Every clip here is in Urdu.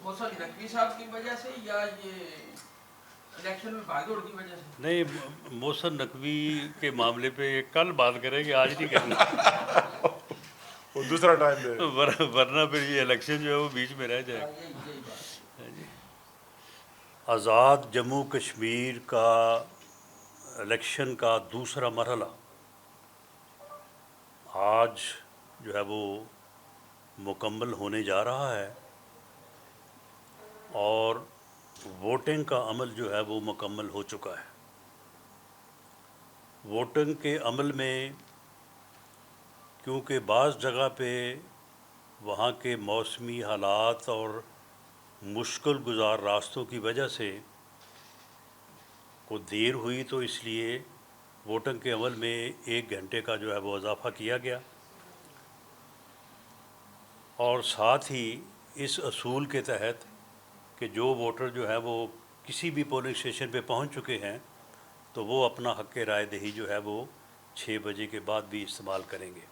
محسن نقوی صاحب کی وجہ سے یا یہ الیکشن میں بھاگ دوڑ کی وجہ سے؟ نہیں، محسن نقوی کے معاملے پہ کل بات کریں گے، آج نہیں کرنا وہ دوسرا ٹائم دے. ورنہ پھر یہ الیکشن جو ہے وہ بیچ میں رہ جائے گا. یہی بات. آزاد جموں کشمیر کا الیکشن کا دوسرا مرحلہ آج جو ہے وہ مکمل ہونے جا رہا ہے، اور ووٹنگ کا عمل جو ہے وہ مکمل ہو چکا ہے. ووٹنگ کے عمل میں کیونکہ بعض جگہ پہ وہاں کے موسمی حالات اور مشکل گزار راستوں کی وجہ سے کو دیر ہوئی، تو اس لیے ووٹنگ کے عمل میں 1 گھنٹے کا جو ہے وہ اضافہ کیا گیا، اور ساتھ ہی اس اصول کے تحت کہ جو ووٹر جو ہے وہ کسی بھی پولنگ اسٹیشن پہ پہنچ چکے ہیں تو وہ اپنا حق رائے دہی جو ہے وہ 6 بجے کے بعد بھی استعمال کریں گے.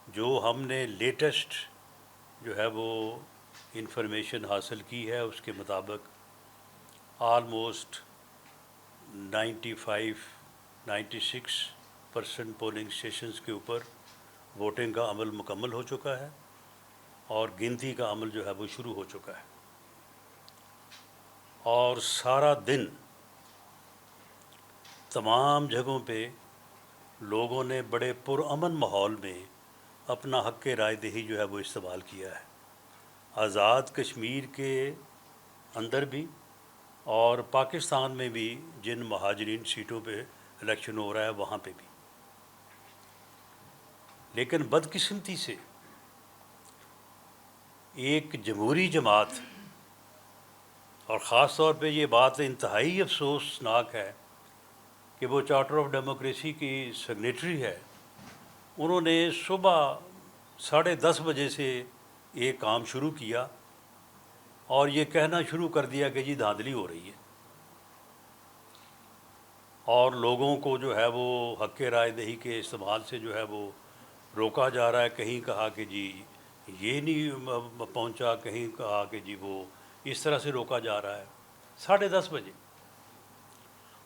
جو ہم نے لیٹسٹ جو ہے وہ انفارمیشن حاصل کی ہے اس کے مطابق آلموسٹ 96% پولنگ اسٹیشنز کے اوپر ووٹنگ کا عمل مکمل ہو چکا ہے، اور گنتی کا عمل جو ہے وہ شروع ہو چکا ہے. اور سارا دن تمام جگہوں پہ لوگوں نے بڑے پرامن ماحول میں اپنا حق رائے دہی جو ہے وہ استعمال کیا ہے. آزاد کشمیر کے اندر بھی اور پاکستان میں بھی جن مہاجرین سیٹوں پہ الیکشن ہو رہا ہے وہاں پہ بھی. لیکن بدقسمتی سے ایک جمہوری جماعت، اور خاص طور پہ یہ بات انتہائی افسوسناک ہے کہ وہ چارٹر آف ڈیموکریسی کی سگنیٹری ہے، انہوں نے صبح 10:30 بجے سے ایک کام شروع کیا اور یہ کہنا شروع کر دیا کہ جی دھاندلی ہو رہی ہے، اور لوگوں کو جو ہے وہ حق رائے دہی کے استعمال سے جو ہے وہ روکا جا رہا ہے. کہیں کہا کہ جی یہ نہیں پہنچا، کہیں کہا کہ جی وہ اس طرح سے روکا جا رہا ہے 10:30 بجے.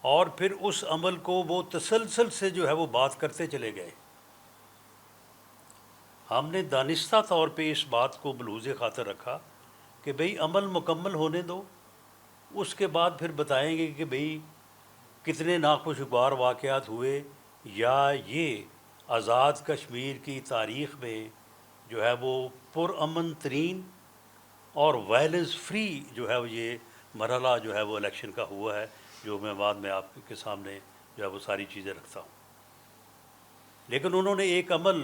اور پھر اس عمل کو وہ تسلسل سے جو ہے وہ بات کرتے چلے گئے. ہم نے دانستہ طور پہ اس بات کو ملحوظ خاطر رکھا کہ بھئی عمل مکمل ہونے دو، اس کے بعد پھر بتائیں گے کہ بھئی کتنے ناخوشگوار واقعات ہوئے، یا یہ آزاد کشمیر کی تاریخ میں جو ہے وہ پرامن ترین اور وائلنس فری جو ہے وہ یہ مرحلہ جو ہے وہ الیکشن کا ہوا ہے، جو میں بعد میں آپ کے سامنے جو ہے وہ ساری چیزیں رکھتا ہوں. لیکن انہوں نے ایک عمل،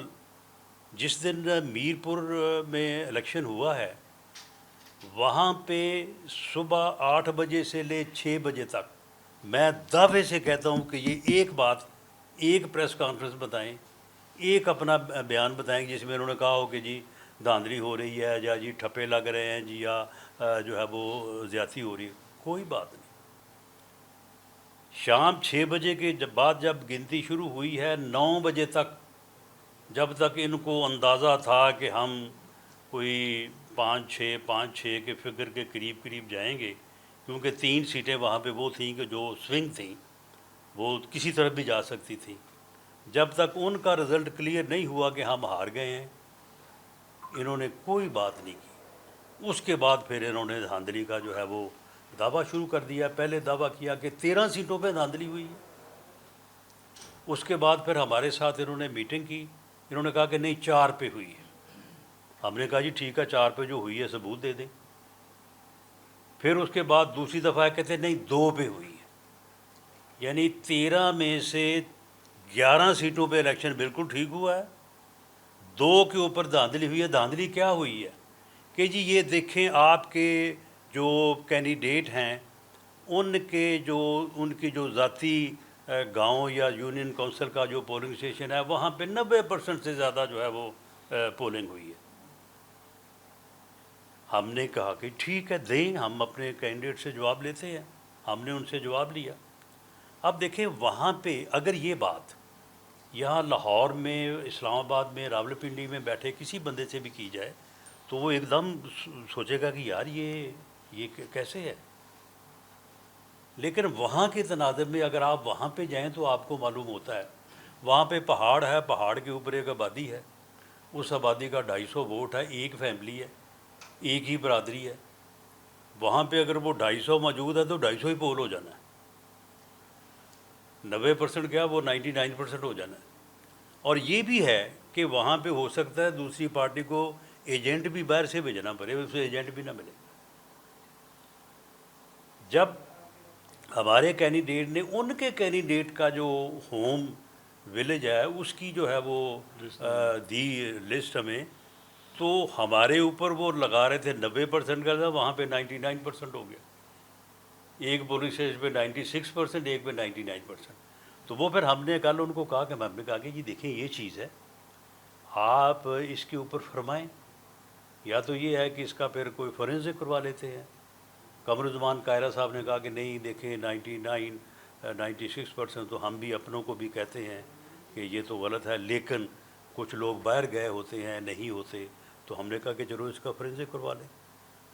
جس دن میر پور میں الیکشن ہوا ہے وہاں پہ صبح 8 بجے سے لے 6 بجے تک میں دعوے سے کہتا ہوں کہ یہ ایک بات، ایک پریس کانفرنس بتائیں، ایک اپنا بیان بتائیں جس میں انہوں نے کہا ہو کہ جی دھاندلی ہو رہی ہے، یا جی ٹھپے لگ رہے ہیں جی، یا جو ہے وہ زیادتی ہو رہی ہے. کوئی بات نہیں. شام 6 بجے کے بعد جب گنتی شروع ہوئی ہے، 9 بجے تک جب تک ان کو اندازہ تھا کہ ہم کوئی 5-6 کے فگر کے قریب جائیں گے، کیونکہ 3 سیٹیں وہاں پہ وہ تھیں کہ جو سوئنگ تھیں، وہ کسی طرف بھی جا سکتی تھیں. جب تک ان کا رزلٹ کلیئر نہیں ہوا کہ ہم ہار گئے ہیں، انہوں نے کوئی بات نہیں کی. اس کے بعد پھر انہوں نے دھاندلی کا جو ہے وہ دعویٰ شروع کر دیا. پہلے دعویٰ کیا کہ 13 سیٹوں پہ دھاندلی ہوئی ہے. اس کے بعد پھر ہمارے ساتھ انہوں نے میٹنگ کی، انہوں نے کہا کہ نہیں 4 پہ ہوئی ہے. ہم نے کہا جی ٹھیک ہے 4 پہ جو ہوئی ہے ثبوت دے دیں. پھر اس کے بعد دوسری دفعہ کہتے نہیں 2 پہ ہوئی ہے. یعنی 13 میں سے 11 سیٹوں پہ الیکشن بالکل ٹھیک ہوا ہے، 2 کے اوپر دھاندلی ہوئی ہے. دھاندلی کیا ہوئی ہے کہ جی یہ دیکھیں آپ کے جو کینڈیڈیٹ ہیں ان کی جو ذاتی گاؤں یا یونین کونسل کا جو پولنگ اسٹیشن ہے وہاں پہ 90% سے زیادہ جو ہے وہ پولنگ ہوئی ہے. ہم نے کہا کہ ٹھیک ہے دیں، ہم اپنے کینڈیڈیٹ سے جواب لیتے ہیں. ہم نے ان سے جواب لیا. اب دیکھیں وہاں پہ اگر یہ بات یہاں لاہور میں، اسلام آباد میں، راولپنڈی میں بیٹھے کسی بندے سے بھی کی جائے تو وہ ایک دم سوچے گا کہ یار یہ کیسے ہے. لیکن وہاں کے تناظر میں اگر آپ وہاں پہ جائیں تو آپ کو معلوم ہوتا ہے وہاں پہ پہاڑ ہے, پہاڑ کے اوپر ایک آبادی ہے, اس آبادی کا 250 ووٹ ہے, ایک فیملی ہے, ایک ہی برادری ہے. وہاں پہ اگر وہ 250 موجود ہے تو 250 ہی پول ہو جانا ہے, 90% کیا وہ 99% ہو جانا ہے. اور یہ بھی ہے کہ وہاں پہ ہو سکتا ہے دوسری پارٹی کو ایجنٹ بھی باہر سے بھیجنا پڑے, اسے ایجنٹ بھی نہ ملے. جب ہمارے کینڈیڈیٹ نے ان کے کینڈیڈیٹ کا جو ہوم ولیج ہے اس کی جو ہے وہ دی لسٹ ہمیں, تو ہمارے اوپر وہ لگا رہے تھے 90% کا تھا, وہاں پہ 99% ہو گیا. ایک پولنگ اسٹیشن پہ 96%, ایک پہ 99%. تو وہ پھر ہم نے کل ان کو کہا کہ ہم نے کہا کہ جی دیکھیں یہ چیز ہے, آپ اس کے اوپر فرمائیں, یا تو یہ ہے کہ اس کا پھر کوئی فورینسک کروا لیتے ہیں. قمرالزمان قاہرہ صاحب نے کہا کہ نہیں دیکھیں 96% تو ہم بھی اپنوں کو بھی کہتے ہیں کہ یہ تو غلط ہے, لیکن کچھ لوگ باہر گئے ہوتے ہیں نہیں ہوتے, تو ہم نے کہا کہ چلو اس کا فورینسک کروا لیں.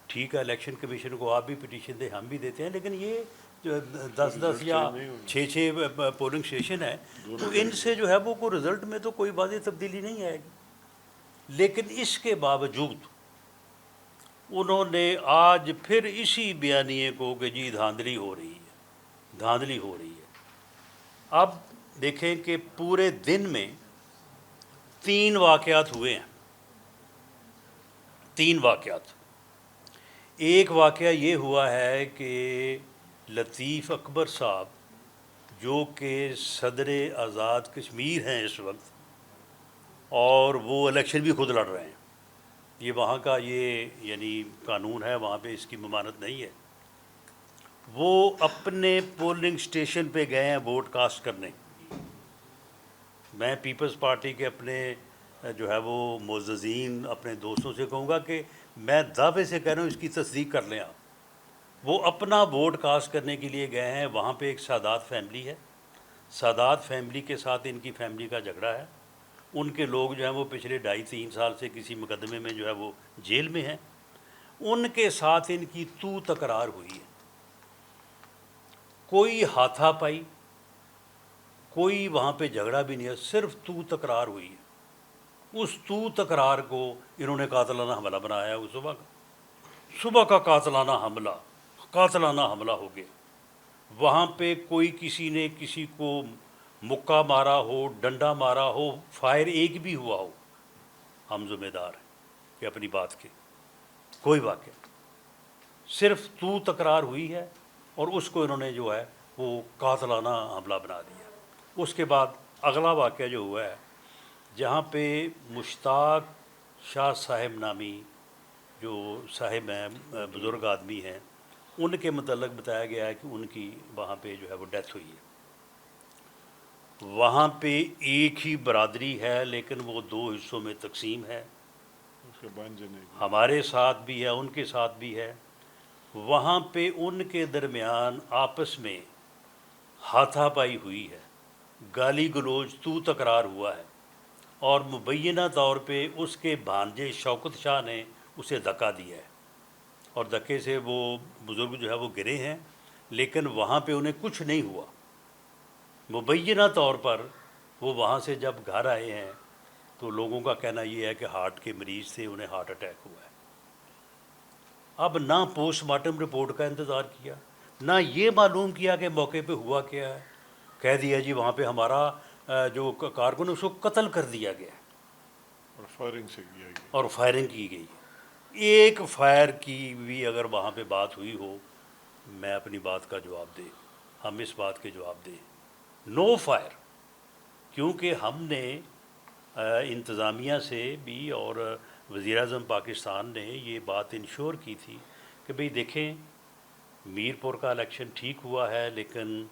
ٹھیک ہے, الیکشن کمیشن کو آپ بھی پٹیشن دیں, ہم بھی دیتے ہیں, لیکن یہ جو 10 یا 6 پولنگ اسٹیشن ہے تو ان سے جو ہے وہ کوئی رزلٹ میں تو کوئی واضح تبدیلی نہیں آئے گی. لیکن اس کے باوجود انہوں نے آج پھر اسی بیانیے کو کہ جی دھاندلی ہو رہی ہے, دھاندلی ہو رہی ہے. اب دیکھیں کہ پورے دن میں 3 واقعات ہوئے ہیں, 3 واقعات. ایک واقعہ یہ ہوا ہے کہ لطیف اکبر صاحب جو کہ صدر آزاد کشمیر ہیں اس وقت, اور وہ الیکشن بھی خود لڑ رہے ہیں, یہ وہاں کا یہ یعنی قانون ہے, وہاں پہ اس کی ممانعت نہیں ہے. وہ اپنے پولنگ اسٹیشن پہ گئے ہیں ووٹ کاسٹ کرنے. میں پیپلز پارٹی کے اپنے جو ہے وہ معززین اپنے دوستوں سے کہوں گا کہ میں دعوے سے کہہ رہا ہوں اس کی تصدیق کر لیں آپ. وہ اپنا ووٹ کاسٹ کرنے کے لیے گئے ہیں. وہاں پہ ایک سادات فیملی ہے, سادات فیملی کے ساتھ ان کی فیملی کا جھگڑا ہے. ان کے لوگ جو ہیں وہ پچھلے 2.5-3 سال سے کسی مقدمے میں جو ہے وہ جیل میں ہیں. ان کے ساتھ ان کی تو تکرار ہوئی ہے, کوئی ہاتھا پائی, کوئی وہاں پہ جھگڑا بھی نہیں ہے, صرف تو تکرار ہوئی ہے. اس تو تکرار کو انہوں نے قاتلانہ حملہ بنایا ہے. اس صبح کا قاتلانہ حملہ ہو گیا. وہاں پہ کوئی کسی نے کسی کو مکہ مارا ہو, ڈنڈا مارا ہو, فائر ایک بھی ہوا ہو, ہم ذمہ دار ہیں کہ اپنی بات کے. کوئی واقعہ صرف تو تکرار ہوئی ہے اور اس کو انہوں نے جو ہے وہ قاتلانہ حملہ بنا دیا. اس کے بعد اگلا واقعہ جو ہوا ہے جہاں پہ مشتاق شاہ صاحب نامی جو صاحب ہیں, بزرگ آدمی ہیں, ان کے متعلق بتایا گیا ہے کہ ان کی وہاں پہ جو ہے وہ ڈیتھ ہوئی ہے. وہاں پہ ایک ہی برادری ہے لیکن وہ 2 حصوں میں تقسیم ہے. ہمارے ساتھ بھی ہے, ان کے ساتھ بھی ہے. وہاں پہ ان کے درمیان آپس میں ہاتھا پائی ہوئی ہے, گالی گلوچ تو تکرار ہوا ہے, اور مبینہ طور پہ اس کے بھانجے شوکت شاہ نے اسے دھکا دیا ہے, اور دھکے سے وہ بزرگ جو ہے وہ گرے ہیں, لیکن وہاں پہ انہیں کچھ نہیں ہوا. مبینہ طور پر وہ وہاں سے جب گھر آئے ہیں تو لوگوں کا کہنا یہ ہے کہ ہارٹ کے مریض سے انہیں ہارٹ اٹیک ہوا ہے. اب نہ پوسٹ مارٹم رپورٹ کا انتظار کیا, نہ یہ معلوم کیا کہ موقع پہ ہوا کیا ہے. کہہ دیا جی وہاں پہ ہمارا جو کارکن اس کو قتل کر دیا گیا اور فائرنگ کی گئی. ایک فائر کی بھی اگر وہاں پہ بات ہوئی ہو, میں اپنی بات کا جواب دیں, ہم اس بات کے جواب دیں, نو فائر. کیونکہ ہم نے انتظامیہ سے بھی اور وزیر اعظم پاکستان نے یہ بات انشور کی تھی کہ بھئی دیکھیں میر پور کا الیکشن ٹھیک ہوا ہے لیکن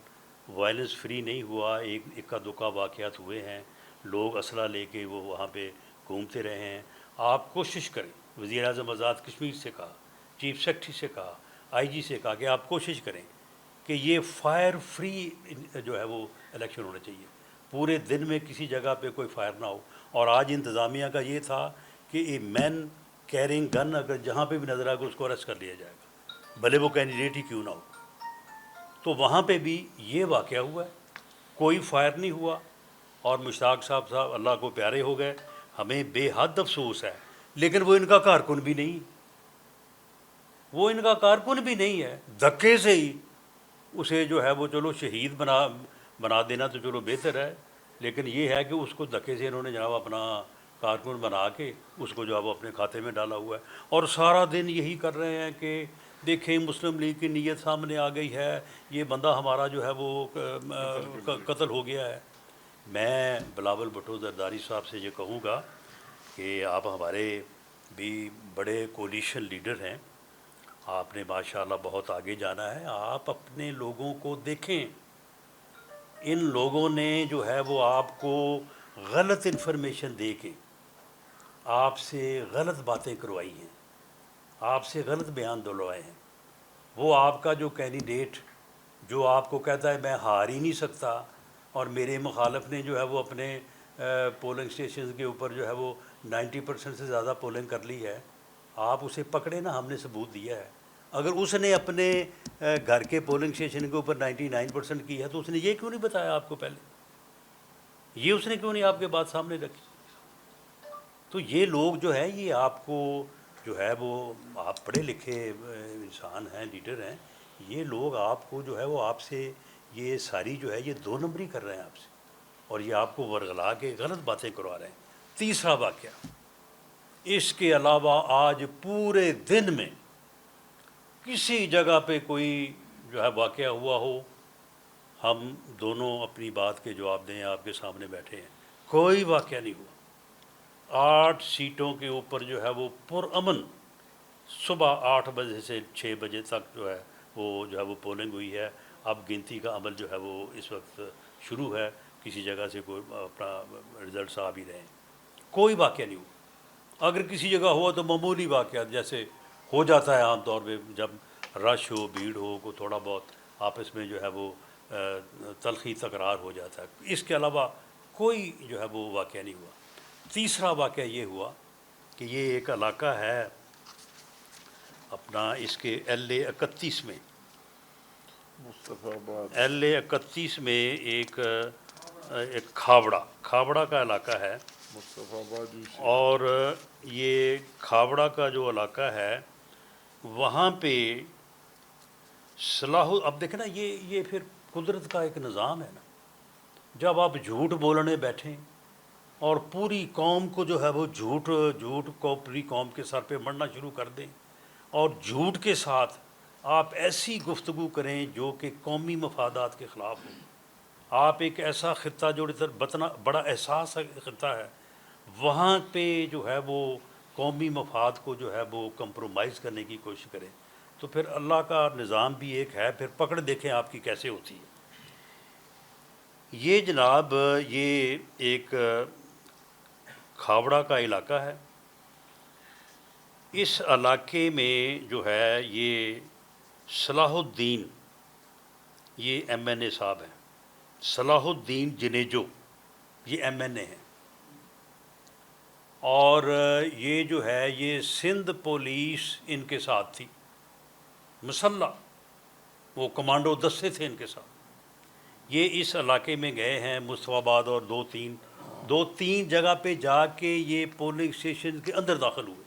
وائلنس فری نہیں ہوا, ایک اکا دکا واقعات ہوئے ہیں, لوگ اسلحہ لے کے وہ وہاں پہ گھومتے رہے ہیں. آپ کوشش کریں, وزیر اعظم آزاد کشمیر سے کہا, چیف سیکرٹری سے کہا, آئی جی سے کہا کہ آپ کوشش کریں کہ یہ فائر فری جو ہے وہ الیکشن ہونا چاہیے, پورے دن میں کسی جگہ پہ کوئی فائر نہ ہو. اور آج انتظامیہ کا یہ تھا کہ اے مین کیرنگ گن اگر جہاں پہ بھی نظر آئے گا اس کو اریسٹ کر لیا جائے گا، بھلے وہ کینڈیڈیٹ ہی کیوں نہ ہو۔ تو وہاں پہ بھی یہ واقعہ ہوا ہے، کوئی فائر نہیں ہوا، اور مشتاق صاحب اللہ کو پیارے ہو گئے۔ ہمیں بے حد افسوس ہے، لیکن وہ ان کا کارکن بھی نہیں، وہ ان کا کارکن بھی نہیں ہے۔ دھکے سے ہی اسے جو ہے وہ چلو شہید بنا دینا تو چلو بہتر ہے، لیکن یہ ہے کہ اس کو دھکے سے انہوں نے جناب اپنا کارکن بنا کے اس کو جو ہے وہ اپنے کھاتے میں ڈالا ہوا ہے، اور سارا دن یہی کر رہے ہیں کہ دیکھیں مسلم لیگ کی نیت سامنے آ گئی ہے، یہ بندہ ہمارا جو ہے وہ قتل ہو گیا ہے۔ میں بلاول بھٹو زرداری صاحب سے یہ کہوں گا کہ آپ ہمارے بھی بڑے کولیشن لیڈر ہیں، آپ نے ماشاءاللہ بہت آگے جانا ہے، آپ اپنے لوگوں کو دیکھیں۔ ان لوگوں نے جو ہے وہ آپ کو غلط انفارمیشن دے کے آپ سے غلط باتیں کروائی ہیں، آپ سے غلط بیان دلوائے ہیں۔ وہ آپ کا جو کینڈیڈیٹ جو آپ کو کہتا ہے میں ہار ہی نہیں سکتا، اور میرے مخالف نے جو ہے وہ اپنے پولنگ اسٹیشنز کے اوپر جو ہے وہ 90% سے زیادہ پولنگ کر لی ہے، آپ اسے پکڑے نا، ہم نے ثبوت دیا ہے۔ اگر اس نے اپنے گھر کے پولنگ اسٹیشن کے اوپر 99% کی ہے تو اس نے یہ کیوں نہیں بتایا آپ کو پہلے؟ یہ اس نے کیوں نہیں آپ کے بات سامنے رکھی؟ تو یہ لوگ جو ہے یہ آپ کو جو ہے وہ، آپ پڑھے لکھے انسان ہیں، لیڈر ہیں، یہ لوگ آپ کو جو ہے وہ آپ سے یہ ساری جو ہے یہ 2 نمبری کر رہے ہیں آپ سے، اور یہ آپ کو ورغلا کے غلط باتیں کروا رہے ہیں۔ تیسرا واقعہ، اس کے علاوہ آج پورے دن میں کسی جگہ پہ کوئی جو ہے واقعہ ہوا ہو، ہم دونوں اپنی بات کے جواب دیں، آپ کے سامنے بیٹھے ہیں، کوئی واقعہ نہیں ہوا۔ 8 سیٹوں کے اوپر جو ہے وہ پرامن صبح 8 بجے سے 6 بجے تک جو ہے وہ پولنگ ہوئی ہے۔ اب گنتی کا عمل جو ہے وہ اس وقت شروع ہے، کسی جگہ سے کوئی اپنا رزلٹس آ بھی رہے ہیں، کوئی واقعہ نہیں ہوا۔ اگر کسی جگہ ہوا تو معمولی واقعات جیسے ہو جاتا ہے عام طور پہ، جب رش ہو، بھیڑ ہو، کو تھوڑا بہت آپس میں جو ہے وہ تلخی تکرار ہو جاتا ہے، اس کے علاوہ کوئی جو ہے وہ واقعہ نہیں ہوا۔ تیسرا واقعہ یہ ہوا کہ یہ ایک علاقہ ہے اپنا، اس کے LA 31 میں، مصطفیٰ آباد، LA 31 میں ایک کھاوڑا کا علاقہ ہے، مصطفیٰ آباد یوسی، اور یہ کھاوڑا کا جو علاقہ ہے وہاں پہ اب دیکھیں نا، یہ پھر قدرت کا ایک نظام ہے نا، جب آپ جھوٹ بولنے بیٹھیں اور پوری قوم کو جو ہے وہ جھوٹ کو پوری قوم کے سر پہ مڑنا شروع کر دیں، اور جھوٹ کے ساتھ آپ ایسی گفتگو کریں جو کہ قومی مفادات کے خلاف ہو۔ آپ ایک ایسا خطہ جو بڑا احساس خطہ ہے، وہاں پہ جو ہے وہ قومی مفاد کو جو ہے وہ کمپرومائز کرنے کی کوشش کریں، تو پھر اللہ کا نظام بھی ایک ہے، پھر پکڑ دیکھیں آپ کی کیسے ہوتی ہے۔ یہ جناب یہ ایک کھاوڑا کا علاقہ ہے، اس علاقے میں جو ہے یہ صلاح الدین، یہ MNA صاحب ہیں، صلاح الدین جنیجو، یہ MNA ہیں، اور یہ جو ہے یہ سندھ پولیس ان کے ساتھ تھی، مسلح، وہ کمانڈو دستے تھے ان کے ساتھ۔ یہ اس علاقے میں گئے ہیں مصطفیٰ آباد، اور دو تین جگہ پہ جا کے یہ پولنگ اسٹیشن کے اندر داخل ہوئے،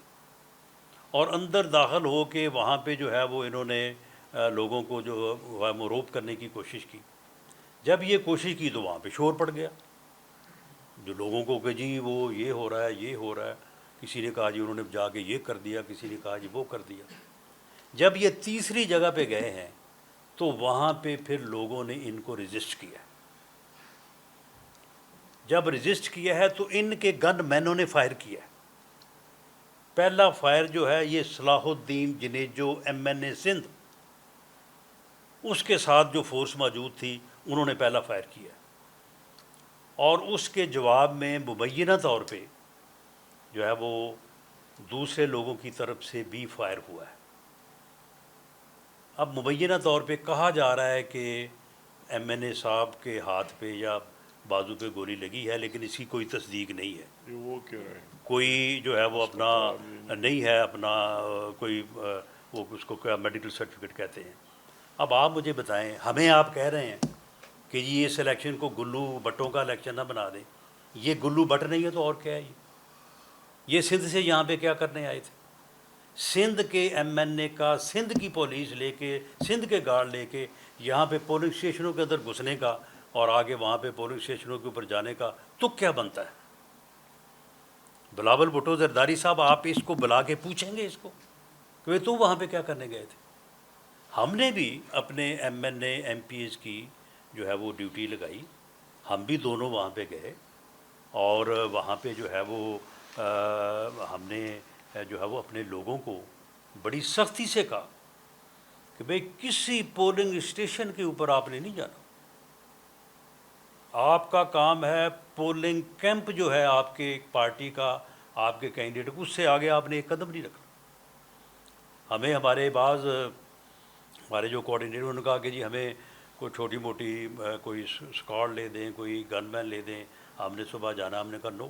اور اندر داخل ہو کے وہاں پہ جو ہے وہ انہوں نے لوگوں کو جو ہے مروب کرنے کی کوشش کی۔ جب یہ کوشش کی تو وہاں پہ شور پڑ گیا، جو لوگوں کو کہ جی وہ یہ ہو رہا ہے، یہ ہو رہا ہے، کسی نے کہا جی انہوں نے جا کے یہ کر دیا، کسی نے کہا جی وہ کر دیا۔ جب یہ تیسری جگہ پہ گئے ہیں تو وہاں پہ پھر لوگوں نے ان کو رجسٹ کیا، جب رجسٹ کیا ہے تو ان کے گن مینوں نے فائر کیا ہے۔ پہلا فائر جو ہے یہ صلاح الدین جنیجو MNA سندھ، اس کے ساتھ جو فورس موجود تھی انہوں نے پہلا فائر کیا، اور اس کے جواب میں مبینہ طور پہ جو ہے وہ دوسرے لوگوں کی طرف سے بھی فائر ہوا ہے۔ اب مبینہ طور پہ کہا جا رہا ہے کہ MNA صاحب کے ہاتھ پہ یا بازو پہ گولی لگی ہے، لیکن اس کی کوئی تصدیق نہیں ہے، یہ وہ کہہ رہے ہیں۔ کوئی جو ہے وہ اپنا نہیں ہے اپنا کوئی وہ اس کو کیا میڈیکل سرٹیفکیٹ کہتے ہیں. اب آپ مجھے بتائیں, ہمیں آپ کہہ رہے ہیں کہ جی اس الیکشن کو گلو بٹوں کا الیکشن نہ بنا دیں. یہ گلو بٹ نہیں ہے تو اور کیا ہے؟ یہ سندھ سے یہاں پہ کیا کرنے آئے تھے؟ سندھ کے ایم این اے کا سندھ کی پولیس لے کے, سندھ کے گارڈ لے کے یہاں پہ پولنگ اسٹیشنوں کے اندر گھسنے کا اور آگے وہاں پہ پولنگ اسٹیشنوں کے اوپر جانے کا تو کیا بنتا ہے؟ بلاول بھٹو زرداری صاحب, آپ اس کو بلا کے پوچھیں گے اس کو کہ تو وہاں پہ کیا کرنے گئے تھے؟ ہم نے بھی اپنے M N A M P As کی جو ہے وہ ڈیوٹی لگائی, ہم بھی دونوں وہاں پہ گئے اور وہاں پہ جو ہے وہ ہم نے جو ہے وہ اپنے لوگوں کو بڑی سختی سے کہا کہ بھئی کسی پولنگ اسٹیشن کے اوپر آپ نے نہیں جانا. آپ کا کام ہے پولنگ کیمپ جو ہے آپ کے پارٹی کا, آپ کے کینڈیڈیٹ, اس سے آگے آپ نے ایک قدم نہیں رکھنا. ہمیں ہمارے بعض ہمارے جو کوآرڈینیٹر انہوں نے کہا کہ جی ہمیں کوئی چھوٹی موٹی کوئی اسکواڈ لے دیں, کوئی گن مین لے دیں, ہم نے صبح جانا. ہم نے کہا نو,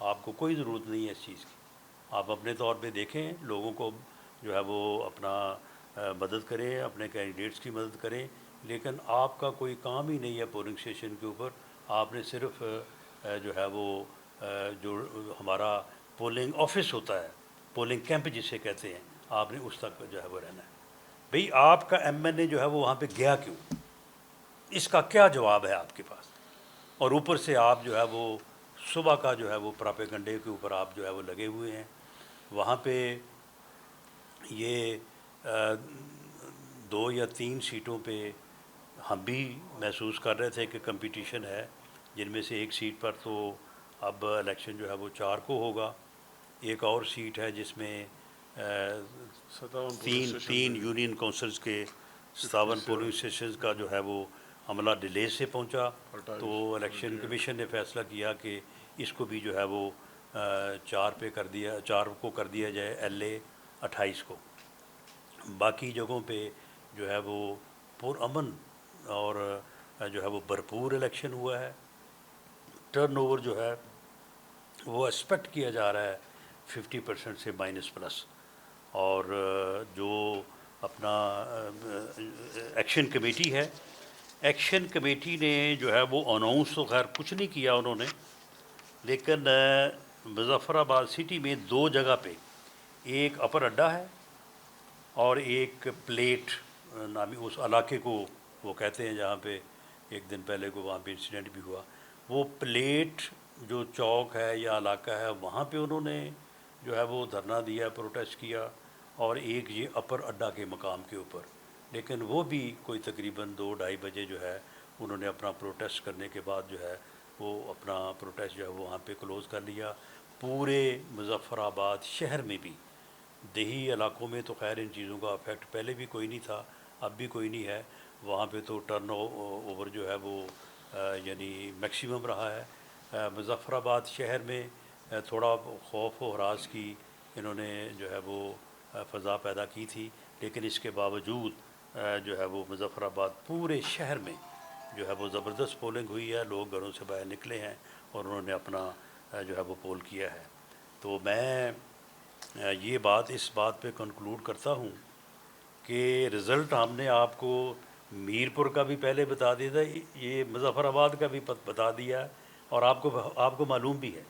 آپ کو کوئی ضرورت نہیں ہے اس چیز کی. آپ اپنے طور پہ دیکھیں, لوگوں کو جو ہے وہ اپنا مدد کریں, اپنے کینڈیڈیٹس کی مدد کریں, لیکن آپ کا کوئی کام ہی نہیں ہے پولنگ اسٹیشن کے اوپر. آپ نے صرف جو ہے وہ جو ہمارا پولنگ آفس ہوتا ہے, پولنگ کیمپ جسے کہتے ہیں, آپ نے اس تک جو ہے وہ رہنا ہے. بھئی آپ کا ایم این اے جو ہے وہ وہاں پہ گیا کیوں؟ اس کا کیا جواب ہے آپ کے پاس؟ اور اوپر سے آپ جو ہے وہ صبح کا جو ہے وہ پراپیگنڈے کے اوپر آپ جو ہے وہ لگے ہوئے ہیں. وہاں پہ یہ 2 یا 3 سیٹوں پہ ہم بھی محسوس کر رہے تھے کہ کمپٹیشن ہے, جن میں سے ایک سیٹ پر تو اب الیکشن جو ہے وہ 4 کو ہوگا. ایک اور سیٹ ہے جس میں 3 یونین کونسلز کے 57 پولنگ اسٹیشنز کا جو ہے وہ عملہ ڈیلے سے پہنچا, تو الیکشن کمیشن نے فیصلہ کیا کہ اس کو بھی جو ہے وہ 4 کو کر دیا جائے, ایل اے 28 کو. باقی جگہوں پہ جو ہے وہ پرامن اور جو ہے وہ بھرپور الیکشن ہوا ہے. ٹرن اوور جو ہے وہ ایکسپیکٹ کیا جا رہا ہے 50% سے -+. اور جو اپنا ایکشن کمیٹی ہے, ایکشن کمیٹی نے جو ہے وہ اناؤنس تو خیر کچھ نہیں کیا انہوں نے, لیکن مظفر آباد سٹی میں 2 جگہ پہ, ایک اپر اڈا ہے اور ایک پلیٹ نامی اس علاقے کو وہ کہتے ہیں جہاں پہ ایک دن پہلے کو وہاں پہ انسیڈنٹ بھی ہوا. وہ پلیٹ جو چوک ہے یا علاقہ ہے, وہاں پہ انہوں نے جو ہے وہ دھرنا دیا, پروٹیسٹ کیا, اور ایک یہ اپر اڈا کے مقام کے اوپر. لیکن وہ بھی کوئی تقریباً 2-2:30 بجے جو ہے انہوں نے اپنا پروٹیسٹ کرنے کے بعد جو ہے وہ اپنا پروٹیسٹ جو ہے وہاں پہ کلوز کر لیا. پورے مظفر آباد شہر میں بھی, دیہی علاقوں میں تو خیر ان چیزوں کا افیکٹ پہلے بھی کوئی نہیں تھا, اب بھی کوئی نہیں ہے, وہاں پہ تو ٹرن اوور جو ہے وہ یعنی میکسیمم رہا ہے. مظفر آباد شہر میں تھوڑا خوف و ہراس کی انہوں نے جو ہے وہ فضا پیدا کی تھی, لیکن اس کے باوجود جو ہے وہ مظفر آباد پورے شہر میں جو ہے وہ زبردست پولنگ ہوئی ہے. لوگ گھروں سے باہر نکلے ہیں اور انہوں نے اپنا جو ہے وہ پول کیا ہے. تو میں یہ اس بات پہ کنکلوڈ کرتا ہوں کہ رزلٹ ہم نے آپ کو میر پور کا بھی پہلے بتا دیا تھا, یہ مظفر آباد کا بھی بتا دیا, اور آپ کو معلوم بھی ہے.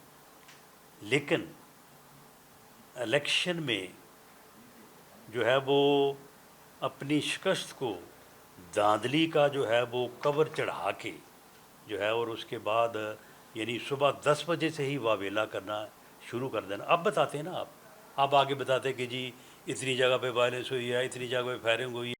لیکن الیکشن میں جو ہے وہ اپنی شکست کو دھاندلی کا جو ہے وہ کور چڑھا کے جو ہے, اور اس کے بعد یعنی صبح 10 بجے سے ہی واویلا کرنا شروع کر دینا. اب بتاتے ہیں نا آپ آگے بتاتے کہ جی اتنی جگہ پہ وائلنس ہوئی ہے, اتنی جگہ پہ فائرنگ ہوئی ہے,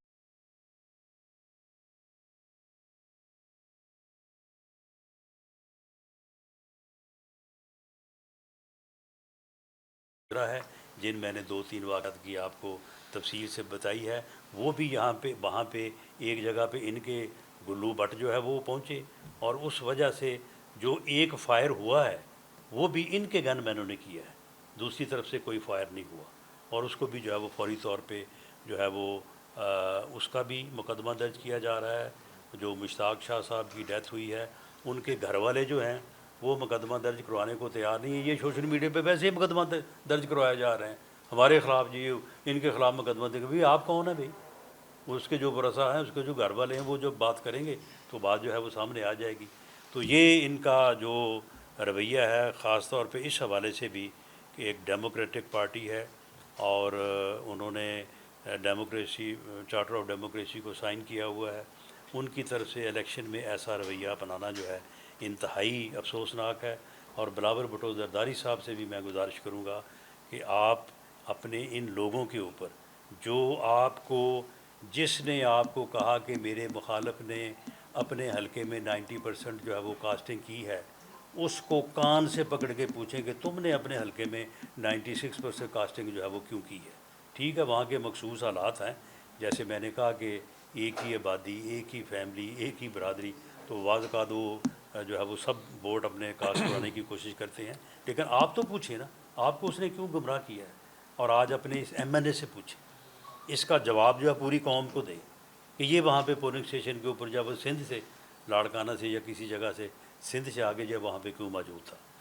ہے جن میں نے 2-3 واقعات کی آپ کو تفصیل سے بتائی ہے. وہ بھی وہاں پہ ایک جگہ پہ ان کے گلو بٹ جو ہے وہ پہنچے, اور اس وجہ سے جو ایک فائر ہوا ہے وہ بھی ان کے گن مینوں نے کیا ہے, دوسری طرف سے کوئی فائر نہیں ہوا, اور اس کو بھی جو ہے وہ فوری طور پہ جو ہے وہ اس کا بھی مقدمہ درج کیا جا رہا ہے. جو مشتاق شاہ صاحب کی ڈیتھ ہوئی ہے, ان کے گھر والے جو ہیں وہ مقدمہ درج کروانے کو تیار نہیں ہے. یہ سوشل میڈیا پہ ویسے ہی مقدمہ درج کروائے جا رہے ہیں ہمارے خلاف, جی ان کے خلاف مقدمہ دے. بھائی آپ کون ہیں بھائی؟ اس کے جو ورثاء ہیں, اس کے جو گھر والے ہیں, وہ جو بات کریں گے تو بات جو ہے وہ سامنے آ جائے گی. تو یہ ان کا جو رویہ ہے خاص طور پہ اس حوالے سے بھی کہ ایک ڈیموکریٹک پارٹی ہے اور انہوں نے ڈیموکریسی چارٹر آف ڈیموکریسی کو سائن کیا ہوا ہے, ان کی طرف سے الیکشن میں ایسا رویہ اپنانا جو ہے انتہائی افسوسناک ہے. اور بلاول بھٹو زرداری صاحب سے بھی میں گزارش کروں گا کہ آپ اپنے ان لوگوں کے اوپر جو آپ کو, جس نے آپ کو کہا کہ میرے مخالف نے اپنے حلقے میں 90% جو ہے وہ کاسٹنگ کی ہے, اس کو کان سے پکڑ کے پوچھیں کہ تم نے اپنے حلقے میں 96% کاسٹنگ جو ہے وہ کیوں کی ہے. ٹھیک ہے, وہاں کے مخصوص حالات ہیں, جیسے میں نے کہا کہ ایک ہی آبادی, ایک ہی فیملی, ایک ہی برادری, تو بعض اوقات وہ جو ہے وہ سب ووٹ اپنے کاسٹ کرانے کی کوشش کرتے ہیں. لیکن آپ تو پوچھیں نا, آپ کو اس نے کیوں گمراہ کیا ہے, اور آج اپنے اس MNA سے پوچھیں, اس کا جواب جو ہے پوری قوم کو دیں کہ یہ وہاں پہ پولنگ اسٹیشن کے اوپر جب وہ سندھ سے لاڑکانہ سے یا کسی جگہ سے سندھ سے آگے جب وہاں پہ کیوں موجود تھا.